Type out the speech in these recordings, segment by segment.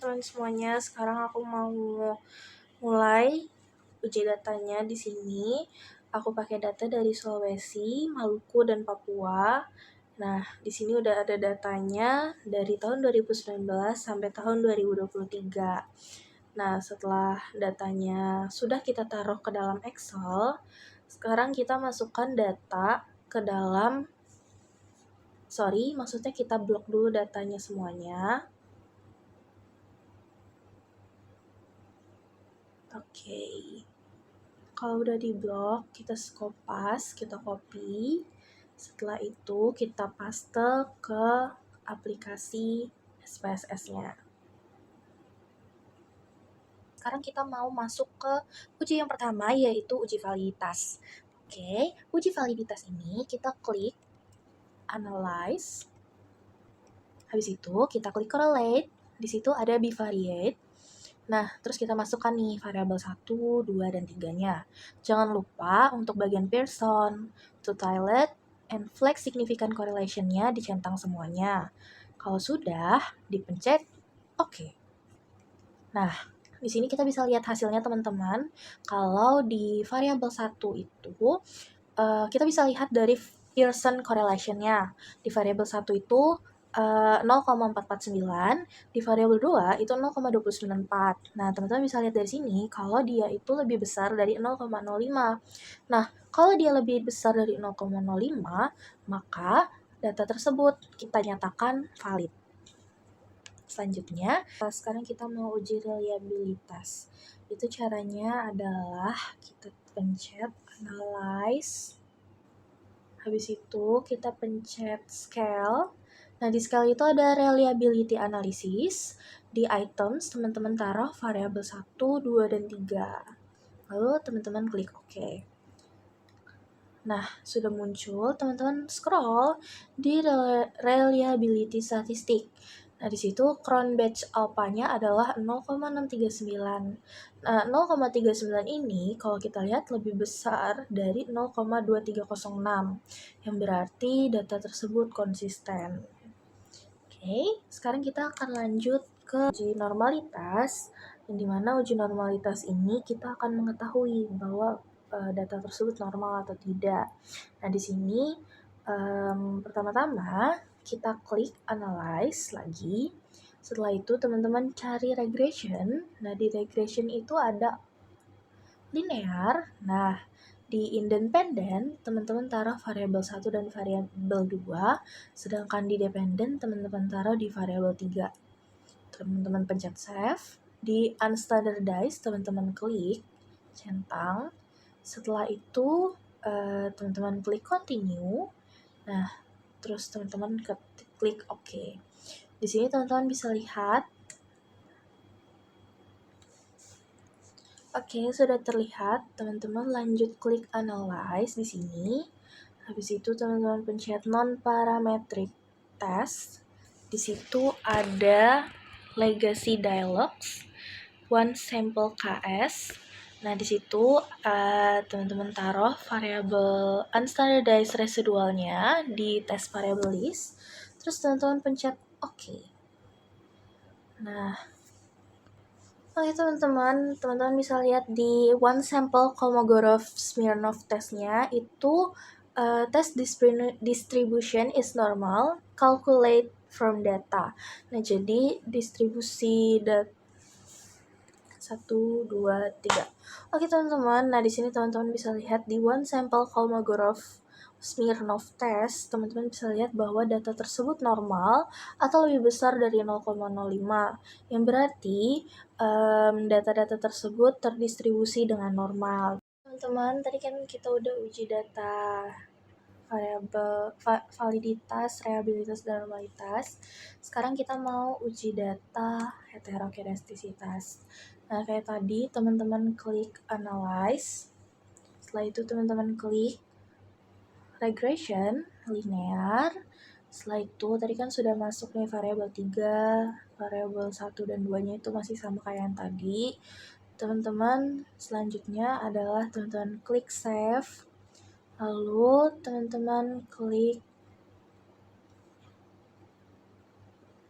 Teman-teman semuanya, sekarang aku mau mulai uji datanya di sini. Aku pakai data dari Sulawesi, Maluku, dan Papua. Nah, di sini udah ada datanya dari tahun 2019 sampai tahun 2023. Nah, setelah datanya sudah kita taruh ke dalam Excel, sekarang kita masukkan data ke dalam maksudnya kita blok dulu datanya semuanya. Oke. Kalau udah di blok, kita kopas, kita copy. Setelah itu kita paste ke aplikasi SPSS-nya. Sekarang kita mau masuk ke uji yang pertama, yaitu uji validitas. Oke, uji validitas ini kita klik Analyze. Habis itu kita klik Correlate. Di situ ada Bivariate. Nah, terus kita masukkan nih variabel 1, 2, dan 3-nya. Jangan lupa untuk bagian Pearson, two-tiled, and flex significant correlation-nya dicentang semuanya. Kalau sudah, dipencet OK. Nah, di sini kita bisa lihat hasilnya teman-teman. Kalau di variabel 1 itu, kita bisa lihat dari Pearson correlation-nya. Di variabel 1 itu 0,449, di variabel 2 itu 0,294. Nah, teman-teman bisa lihat dari sini kalau dia itu lebih besar dari 0,05. Nah, kalau dia lebih besar dari 0,05, maka data tersebut kita nyatakan valid. Selanjutnya, sekarang kita mau uji reliabilitas. Itu caranya adalah kita pencet Analyze. Habis itu kita pencet Scale. Nah, di scale itu ada reliability analysis. Di items, teman-teman taruh variabel 1, 2, dan 3. Lalu teman-teman klik OK. Nah, sudah muncul, teman-teman scroll di reliability statistik. Nah, di situ Cronbach's alpha-nya adalah 0,639. Nah, 0,39 ini kalau kita lihat lebih besar dari 0,2306, yang berarti data tersebut konsisten. Oke, sekarang kita akan lanjut ke uji normalitas, yang dimana uji normalitas ini kita akan mengetahui bahwa data tersebut normal atau tidak. Nah, di sini pertama-tama kita klik Analyze lagi. Setelah itu teman-teman cari regression. Nah, di regression itu ada linear. Nah, di independent, teman-teman taruh variabel 1 dan variabel 2, sedangkan di dependent, teman-teman taruh di variabel 3. Teman-teman pencet save. Di unstandardized, teman-teman klik centang. Setelah itu, teman-teman klik continue. Nah, terus teman-teman klik OK. Di sini teman-teman bisa lihat. Oke, sudah terlihat. Teman-teman lanjut klik Analyze di sini. Habis itu teman-teman pencet non-parametric test. Di situ ada legacy dialogs, one sample KS. Nah, di situ teman-teman taruh variabel unstandardized residualnya di test variable list. Terus teman-teman pencet OK. Nah, oke teman-teman bisa lihat di one sample Kolmogorov-Smirnov testnya itu test distribution is normal, calculate from data. Nah, jadi distribusi 1, 2, 3. Oke teman-teman, nah di sini teman-teman bisa lihat di one sample Kolmogorov-Smirnov test, teman-teman bisa lihat bahwa data tersebut normal atau lebih besar dari 0,05, yang berarti data-data tersebut terdistribusi dengan normal. Teman-teman, tadi kan kita udah uji data validitas, reliabilitas, dan normalitas. Sekarang kita mau uji data heterokedastisitas. Nah, kayak tadi teman-teman klik analyze. Setelah itu teman-teman klik regression linear. Setelah itu tadi kan sudah masuk nih variabel 3, variabel 1 dan 2-nya itu masih sama kayak yang tadi. Teman-teman selanjutnya adalah teman-teman klik save. Lalu teman-teman klik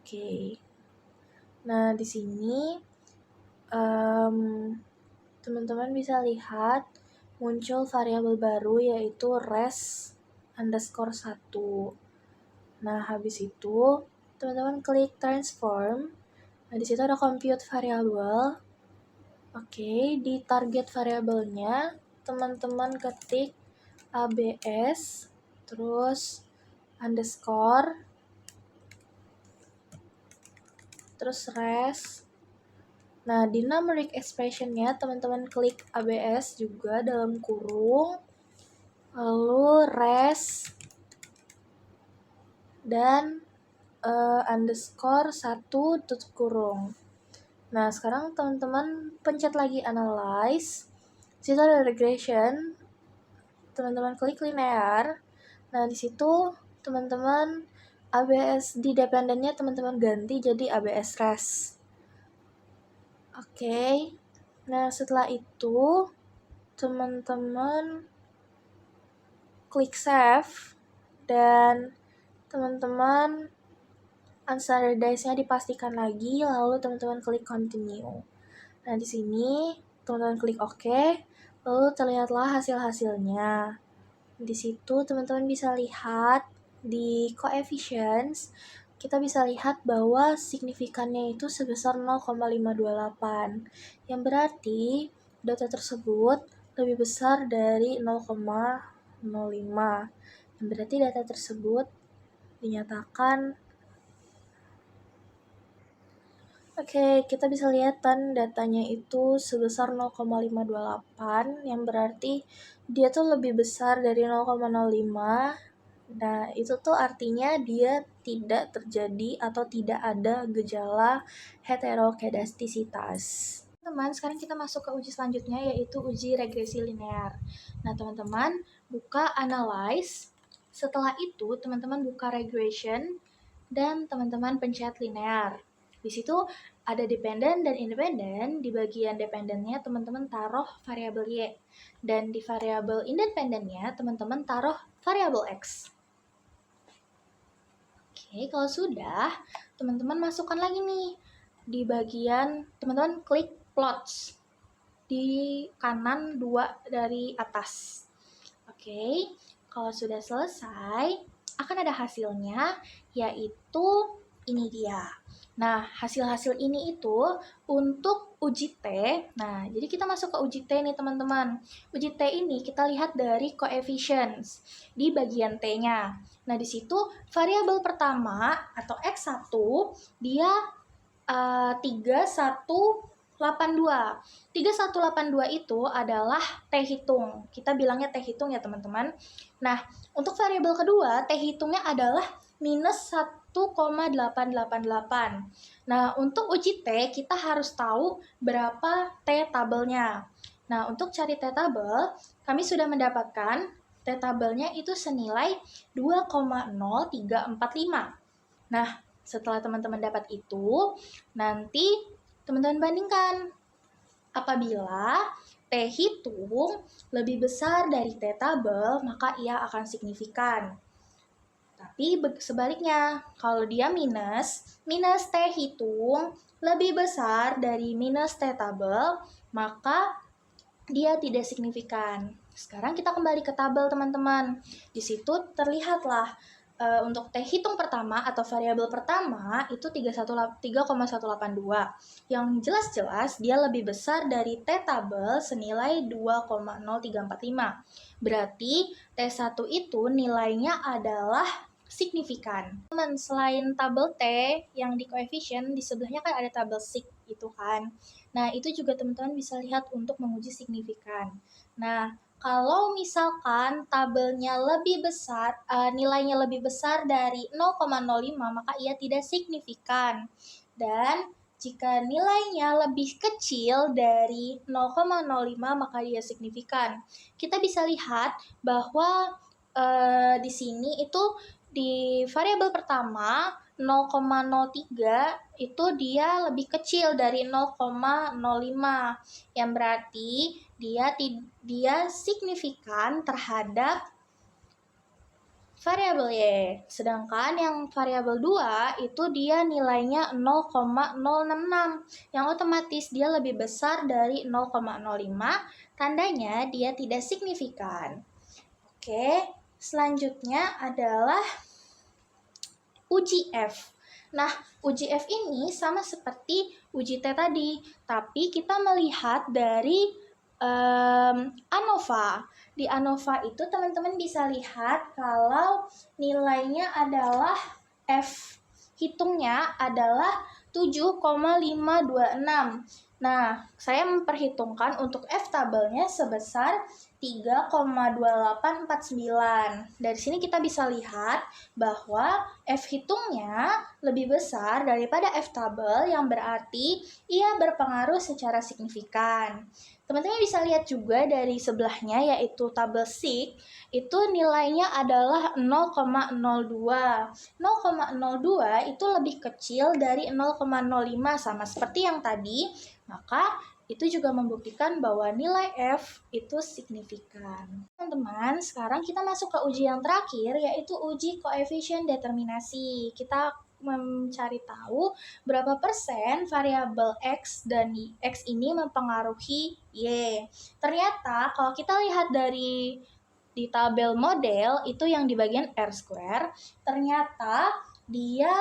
OK. Nah, di sini teman-teman bisa lihat muncul variabel baru yaitu res_1. Nah, habis itu teman-teman klik transform. Nah, di situ ada compute variable. Oke, di target variabelnya teman-teman ketik ABS terus underscore terus res. Nah, di numeric expression-nya teman-teman klik ABS juga dalam kurung, lalu res dan underscore 1 tutup kurung. Nah, sekarang teman-teman pencet lagi analyze. Di situ ada regression. Teman-teman klik linear. Nah, di situ teman-teman ABS di dependennya teman-teman ganti jadi ABS res. Oke. Nah, setelah itu teman-teman klik save dan teman-teman unstandardized-nya dipastikan lagi, lalu teman-teman klik continue. Nah, di sini teman-teman klik OK, lalu terlihatlah hasil-hasilnya. Di situ teman-teman bisa lihat di coefficients, kita bisa lihat bahwa signifikannya itu sebesar 0,528, yang berarti data tersebut lebih besar dari 0,05, yang berarti data tersebut dinyatakan. Oke, kita bisa lihat kan datanya itu sebesar 0,528, yang berarti dia tuh lebih besar dari 0,05. Nah, itu tuh artinya dia tidak terjadi atau tidak ada gejala heterokedastisitas. Teman-teman, sekarang kita masuk ke uji selanjutnya, yaitu uji regresi linear. Nah, teman-teman buka analyze. Setelah itu, teman-teman buka regression dan teman-teman pencet linear. Di situ ada dependent dan independent. Di bagian dependennya teman-teman taruh variabel Y. Dan di variabel independennya teman-teman taruh variabel X. Oke, kalau sudah, teman-teman masukkan lagi nih. Di bagian teman-teman klik plots. Di kanan 2 dari atas. Oke, kalau sudah selesai, akan ada hasilnya, yaitu ini dia. Nah, hasil-hasil ini itu untuk uji T. Nah, jadi kita masuk ke uji T nih teman-teman. Uji T ini kita lihat dari coefficients di bagian T-nya. Nah, di situ variabel pertama atau X1 dia 3182. 3182 itu adalah T hitung. Kita bilangnya T hitung ya teman-teman. Nah, untuk variabel kedua, T hitungnya adalah minus 1,888. Nah, untuk uji T, kita harus tahu berapa T tabelnya. Nah, untuk cari T tabel, kami sudah mendapatkan T tabelnya itu senilai 2,0345. Nah, setelah teman-teman dapat itu, nanti teman-teman bandingkan. Apabila T hitung lebih besar dari T tabel, maka ia akan signifikan. Tapi sebaliknya, kalau dia minus T hitung lebih besar dari minus T tabel, maka dia tidak signifikan. Sekarang kita kembali ke tabel teman-teman. Di situ terlihatlah untuk T hitung pertama atau variabel pertama itu 3,182. Yang jelas-jelas dia lebih besar dari T tabel senilai 2,0345. Berarti T1 itu nilainya adalah signifikan. Teman, selain tabel T yang di coefficient, di sebelahnya kan ada tabel sig itu kan. Nah, itu juga teman-teman bisa lihat untuk menguji signifikan. Nah, Kalau misalkan tabelnya lebih besar, nilainya lebih besar dari 0,05, maka ia tidak signifikan. Dan jika nilainya lebih kecil dari 0,05, maka dia signifikan. Kita bisa lihat bahwa di sini itu di variabel pertama 0,03 itu dia lebih kecil dari 0,05, yang berarti dia signifikan terhadap variabel Y. Sedangkan yang variabel 2 itu dia nilainya 0,066, yang otomatis dia lebih besar dari 0,05, tandanya dia tidak signifikan. Oke, selanjutnya adalah uji F. Nah, uji F ini sama seperti uji T tadi, tapi kita melihat dari ANOVA. Di ANOVA itu teman-teman bisa lihat kalau nilainya adalah F hitungnya adalah 7,526. Nah, saya memperhitungkan untuk F tabelnya sebesar 3,2849. Dari sini kita bisa lihat bahwa F hitungnya lebih besar daripada F tabel, yang berarti ia berpengaruh secara signifikan. Teman-teman bisa lihat juga dari sebelahnya, yaitu tabel SIG, itu nilainya adalah 0,02. 0,02 itu lebih kecil dari 0,05, sama seperti yang tadi, maka itu juga membuktikan bahwa nilai F itu signifikan. Teman-teman, sekarang kita masuk ke uji yang terakhir, yaitu uji koefisien determinasi. Kita mencari tahu berapa persen variabel X dan X ini mempengaruhi Y. Ternyata kalau kita lihat di tabel model itu yang di bagian R², ternyata dia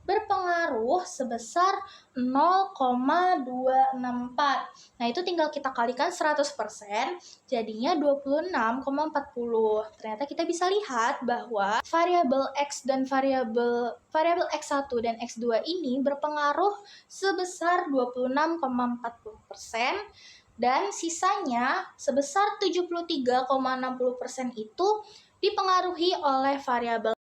berpengaruh sebesar 0,264. Nah, itu tinggal kita kalikan 100%, jadinya 26,40. Ternyata kita bisa lihat bahwa variabel X dan variabel X1 dan X2 ini berpengaruh sebesar 26,40%, dan sisanya sebesar 73,60% itu dipengaruhi oleh variabel